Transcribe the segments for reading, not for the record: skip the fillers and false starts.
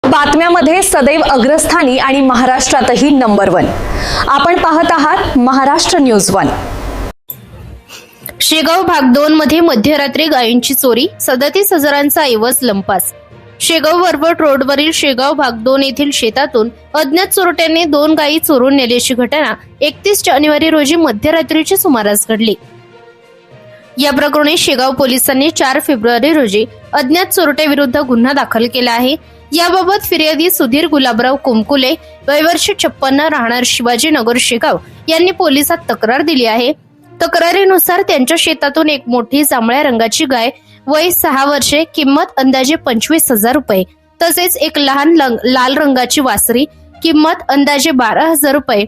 बातम्यामध्ये सदैव अग्रस्थानी आणि महाराष्ट्रातही नंबर 1। आपण पाहत आहात महाराष्ट्र न्यूज 1। शेगाव भाग 2 मध्ये मध्यरात्री गायींची चोरी, 37,000चा ऐवज लंपास। शेगाव वरवट रोडवरील शेगाव भाग 2 येथील शेतातून अज्ञात चोरट्यांनी 2 गायी चोरून नेल्याची घटना 31 जानेवारी रोजी मध्यरात्रीच्या सुमारास घडली। या प्रकरणी शेगाव पोलिसांनी 4 फेब्रुवारी रोजी अज्ञात चोरट्याविरुद्ध गुन्हा दाखल केला आहे। याबाबत फिर्यादी सुधीर गुलाबराव कुमकुले, वय वर्ष 56, राहणार शिवाजीनगर शेगाव यांनी पोलिसात तक्रार दिली आहे। तक्रारीनुसार त्यांच्या शेतातून एक मोठी जांभळ्या रंगाची गाय, वय 6 वर्षे, किंमत अंदाजे 25,000 रुपये, तसेच एक लहान लाल रंगाची वासरी, किंमत अंदाजे 12,000 रुपये,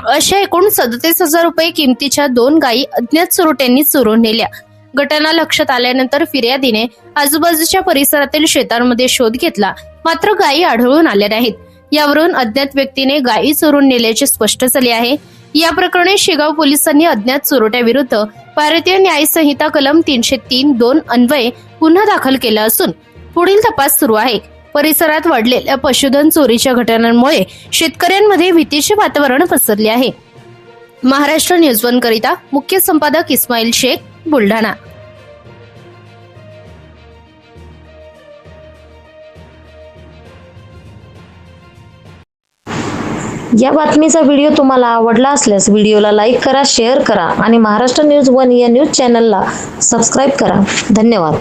अशा एकूण 37,000 रुपये किमतीच्या 2 गायी अज्ञात चोरट्यांनी चोरून नेल्या। घटना लक्षात आल्यानंतर फिर्यादीने आजूबाजूच्या परिसरातील शेतांमध्ये शोध घेतला, मात्र गायी आढळून आल्या नाहीत। यावरून अज्ञात व्यक्तीने गायी चोरून नेल्याचे स्पष्ट झाले आहे। या प्रकरणी शेगाव पोलिसांनी अज्ञात चोरट्याविरुद्ध भारतीय न्याय संहिता कलम 303(2) अन्वये गुन्हा दाखल केला असून पुढील तपास सुरू आहे। परिसरात वाढलेल्या पशुधन चोरीच्या घटनांमुळे शेतकऱ्यांमध्ये भीतीचे वातावरण पसरले आहे। महाराष्ट्र न्यूज 1 करिता मुख्य संपादक इस्माईल शेख, बुलढाणा। या बातमीचा व्हिडिओ तुम्हाला आवडला असल्यास व्हिडिओला लाईक करा, शेअर करा आणि महाराष्ट्र न्यूज 1 या न्यूज चॅनलला सबस्क्राईब करा। धन्यवाद।